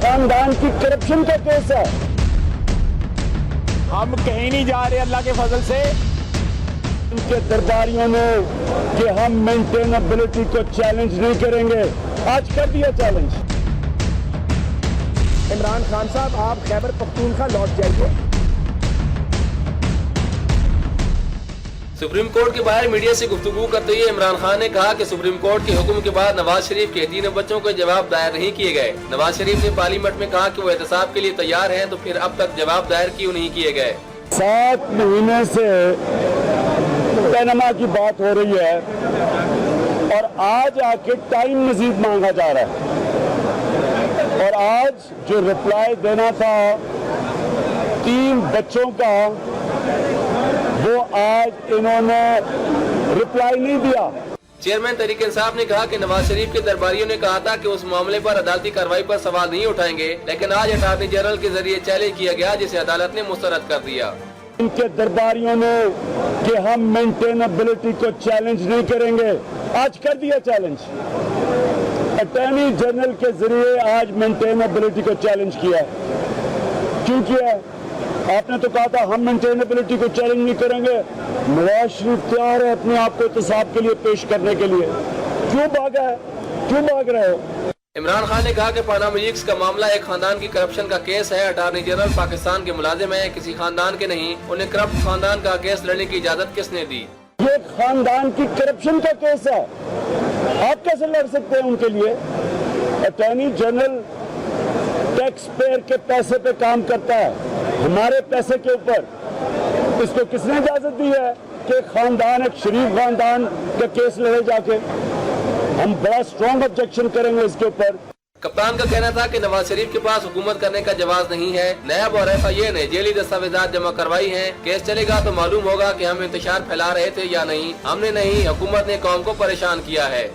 खानदान की करप्शन का केस है। हम कहीं नहीं जा रहे अल्लाह के फजल से। उनके दरबारियों ने कि हम मेंटेनेबिलिटी को चैलेंज नहीं करेंगे, आज कर दिया चैलेंज। इमरान खान साहब, आप खैबर पख्तूनख्वा लौट जाइए। सुप्रीम कोर्ट के बाहर मीडिया से गुफ्तगू करते हुए इमरान खान ने कहा कि सुप्रीम कोर्ट के हुक्म के बाद नवाज शरीफ के 3 बच्चों को जवाब दायर नहीं किए गए। नवाज शरीफ ने पार्लियामेंट में कहा कि वो एहतसाब के लिए तैयार हैं, तो फिर अब तक जवाब दायर क्यों नहीं किए गए। 7 महीने से पैनमा की बात हो रही है और आज आके टाइम मजीद मांगा जा रहा है, और आज जो रिप्लाई देना था 3 बच्चों का, वो आज इन्होंने रिप्लाई नहीं दिया। चेयरमैन तहरीक इंसाफ ने कहा कि नवाज शरीफ के दरबारियों ने कहा था कि उस मामले पर अदालती कार्रवाई पर सवाल नहीं उठाएंगे, लेकिन आज अटॉर्नी जनरल के जरिए चैलेंज किया गया, जिसे अदालत ने मुस्तरद कर दिया। इनके दरबारियों ने कि हम मेंटेनेबिलिटी को चैलेंज नहीं करेंगे, आज कर दिया चैलेंज। अटॉर्नी जनरल के जरिए आज मेंटेनेबिलिटी को चैलेंज किया। क्यों किया? आपने तो कहा था हम मेंटेनेबिलिटी को चैलेंज नहीं करेंगे। नवाज शरीफ तैयार है अपने आप को एहतसाब के लिए पेश करने के लिए। क्यों भागा है? क्यों भाग रहे हो? इमरान खान ने कहा कि पनामा लीक्स का मामला एक खानदान की करप्शन का केस है। अटॉर्नी जनरल पाकिस्तान के मुलाजिम है, किसी खानदान के नहीं। उन्हें करप्ट खानदान का केस लड़ने की इजाजत किसने दी? ये खानदान की करप्शन का केस है, आप कैसे लड़ सकते हैं उनके लिए? अटॉर्नी जनरल टैक्स पेयर के पैसे पे काम करता है, हमारे पैसे के ऊपर। इसको किसने इजाजत दी है कि खानदान, एक शरीफ खानदान का केस लड़े जाके? हम बड़ा स्ट्रॉन्ग ऑब्जेक्शन करेंगे इसके ऊपर। कप्तान का कहना था कि नवाज शरीफ के पास हुकूमत करने का जवाब नहीं है। नैब और FIA ने जेली दस्तावेजात जमा करवाई हैं। केस चलेगा तो मालूम होगा कि हम इंतशार फैला रहे थे या नहीं। हमने नहीं, हुकूमत ने कौम को परेशान किया है।